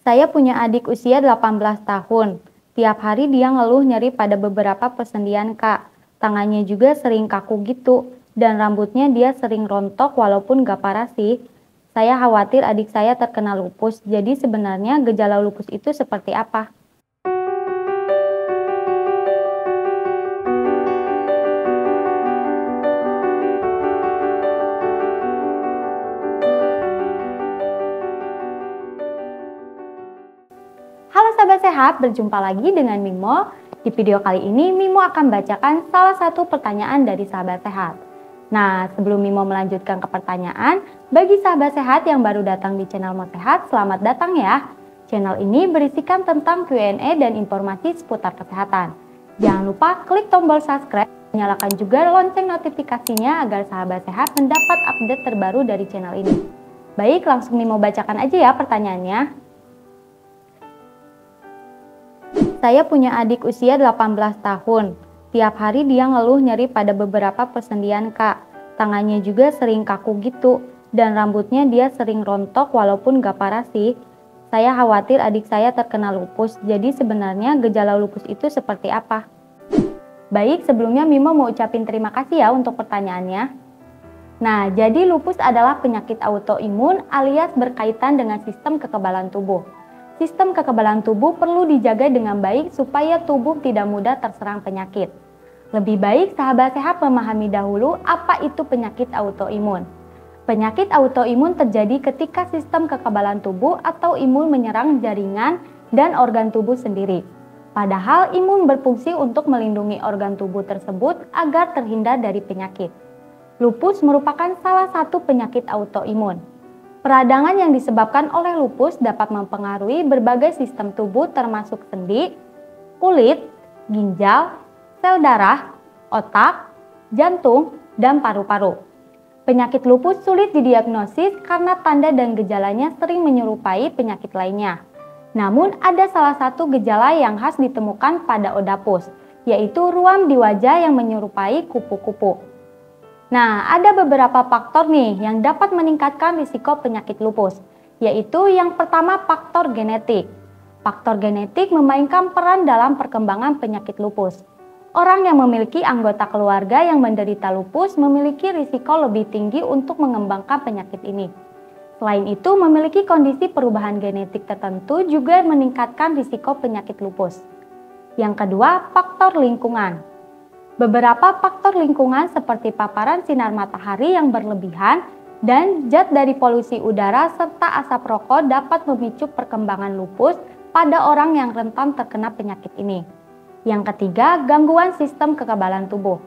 Saya punya adik usia 18 tahun. Tiap hari dia ngeluh nyeri pada beberapa persendian, Kak. Tangannya juga sering kaku gitu. Dan rambutnya dia sering rontok walaupun gak parah sih. Saya khawatir adik saya terkena lupus. Jadi sebenarnya gejala lupus itu seperti apa? Halo sahabat sehat, berjumpa lagi dengan Mimo. Di video kali ini Mimo akan bacakan salah satu pertanyaan dari sahabat sehat. Nah, sebelum Mimo melanjutkan ke pertanyaan, bagi sahabat sehat yang baru datang di channel Mo Sehat, selamat datang ya. Channel ini berisikan tentang Q&A dan informasi seputar kesehatan. Jangan lupa klik tombol subscribe, nyalakan juga lonceng notifikasinya agar sahabat sehat mendapat update terbaru dari channel ini. Baik, langsung Mimo bacakan aja ya pertanyaannya. Saya punya adik usia 18 tahun. Tiap hari dia ngeluh nyeri pada beberapa persendian, Kak. Tangannya juga sering kaku gitu. Dan rambutnya dia sering rontok walaupun gak parah sih. Saya khawatir adik saya terkena lupus. Jadi sebenarnya gejala lupus itu seperti apa? Baik, sebelumnya Mimo mau ucapin terima kasih ya untuk pertanyaannya. Nah, jadi lupus adalah penyakit autoimun alias berkaitan dengan sistem kekebalan tubuh. Sistem kekebalan tubuh perlu dijaga dengan baik supaya tubuh tidak mudah terserang penyakit. Lebih baik sahabat sehat memahami dahulu apa itu penyakit autoimun. Penyakit autoimun terjadi ketika sistem kekebalan tubuh atau imun menyerang jaringan dan organ tubuh sendiri. Padahal imun berfungsi untuk melindungi organ tubuh tersebut agar terhindar dari penyakit. Lupus merupakan salah satu penyakit autoimun. Peradangan yang disebabkan oleh lupus dapat mempengaruhi berbagai sistem tubuh termasuk sendi, kulit, ginjal, sel darah, otak, jantung, dan paru-paru. Penyakit lupus sulit didiagnosis karena tanda dan gejalanya sering menyerupai penyakit lainnya. Namun ada salah satu gejala yang khas ditemukan pada Odapus, yaitu ruam di wajah yang menyerupai kupu-kupu. Nah, ada beberapa faktor nih yang dapat meningkatkan risiko penyakit lupus, yaitu yang pertama faktor genetik. Faktor genetik memainkan peran dalam perkembangan penyakit lupus. Orang yang memiliki anggota keluarga yang menderita lupus memiliki risiko lebih tinggi untuk mengembangkan penyakit ini. Selain itu, memiliki kondisi perubahan genetik tertentu juga meningkatkan risiko penyakit lupus. Yang kedua, faktor lingkungan. Beberapa faktor lingkungan seperti paparan sinar matahari yang berlebihan dan zat dari polusi udara serta asap rokok dapat memicu perkembangan lupus pada orang yang rentan terkena penyakit ini. Yang ketiga, gangguan sistem kekebalan tubuh.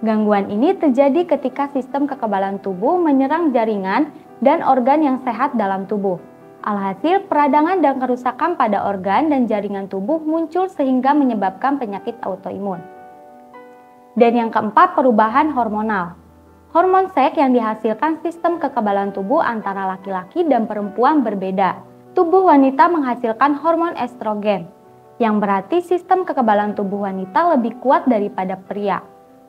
Gangguan ini terjadi ketika sistem kekebalan tubuh menyerang jaringan dan organ yang sehat dalam tubuh. Alhasil, peradangan dan kerusakan pada organ dan jaringan tubuh muncul sehingga menyebabkan penyakit autoimun. Dan yang keempat, perubahan hormonal. Hormon seks yang dihasilkan sistem kekebalan tubuh antara laki-laki dan perempuan berbeda. Tubuh wanita menghasilkan hormon estrogen, yang berarti sistem kekebalan tubuh wanita lebih kuat daripada pria.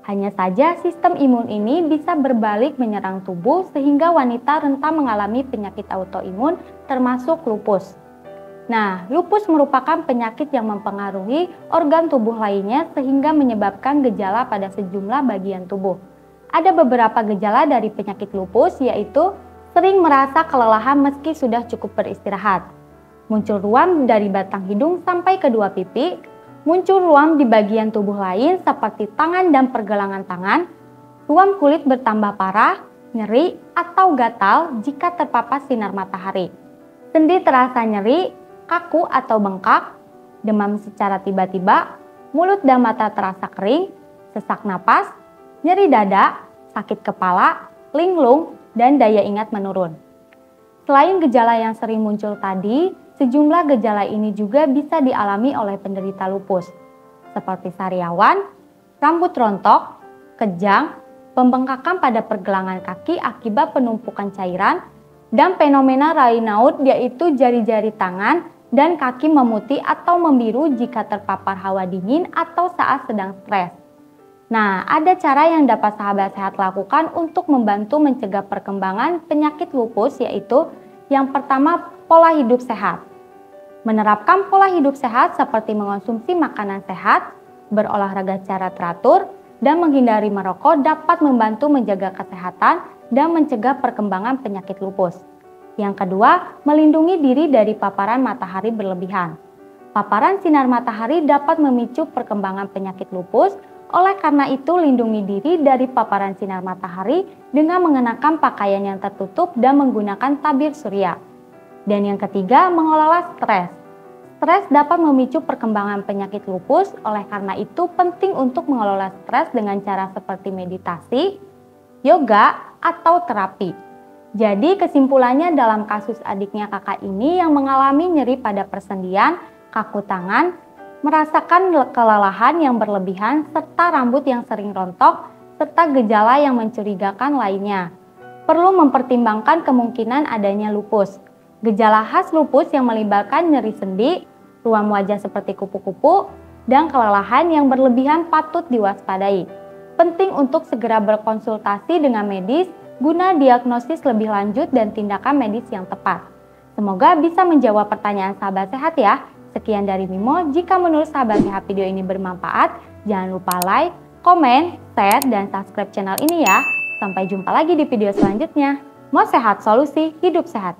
Hanya saja sistem imun ini bisa berbalik menyerang tubuh sehingga wanita rentan mengalami penyakit autoimun termasuk lupus. Nah, lupus merupakan penyakit yang mempengaruhi organ tubuh lainnya sehingga menyebabkan gejala pada sejumlah bagian tubuh. Ada beberapa gejala dari penyakit lupus yaitu sering merasa kelelahan meski sudah cukup beristirahat, muncul ruam dari batang hidung sampai kedua pipi, muncul ruam di bagian tubuh lain seperti tangan dan pergelangan tangan, ruam kulit bertambah parah, nyeri atau gatal jika terpapar sinar matahari, sendi terasa nyeri, kaku atau bengkak, demam secara tiba-tiba, mulut dan mata terasa kering, sesak napas, nyeri dada, sakit kepala, linglung, dan daya ingat menurun. Selain gejala yang sering muncul tadi, sejumlah gejala ini juga bisa dialami oleh penderita lupus, seperti sariawan, rambut rontok, kejang, pembengkakan pada pergelangan kaki akibat penumpukan cairan, dan fenomena Raynaud yaitu jari-jari tangan dan kaki memutih atau membiru jika terpapar hawa dingin atau saat sedang stres. Nah, ada cara yang dapat sahabat sehat lakukan untuk membantu mencegah perkembangan penyakit lupus, yaitu yang pertama, pola hidup sehat. Menerapkan pola hidup sehat seperti mengonsumsi makanan sehat, berolahraga secara teratur, dan menghindari merokok dapat membantu menjaga kesehatan dan mencegah perkembangan penyakit lupus. Yang kedua, melindungi diri dari paparan matahari berlebihan. Paparan sinar matahari dapat memicu perkembangan penyakit lupus, oleh karena itu lindungi diri dari paparan sinar matahari dengan mengenakan pakaian yang tertutup dan menggunakan tabir surya. Dan yang ketiga, mengelola stres. Stres dapat memicu perkembangan penyakit lupus, oleh karena itu penting untuk mengelola stres dengan cara seperti meditasi, yoga, atau terapi. Jadi kesimpulannya dalam kasus adiknya kakak ini yang mengalami nyeri pada persendian, kaku tangan, merasakan kelelahan yang berlebihan, serta rambut yang sering rontok, serta gejala yang mencurigakan lainnya. Perlu mempertimbangkan kemungkinan adanya lupus. Gejala khas lupus yang melibatkan nyeri sendi, ruam wajah seperti kupu-kupu, dan kelelahan yang berlebihan patut diwaspadai. Penting untuk segera berkonsultasi dengan medis guna diagnosis lebih lanjut dan tindakan medis yang tepat. Semoga bisa menjawab pertanyaan sahabat sehat ya. Sekian dari Mimo, jika menurut sahabat sehat video ini bermanfaat, jangan lupa like, komen, share, dan subscribe channel ini ya. Sampai jumpa lagi di video selanjutnya. Mau sehat solusi, hidup sehat.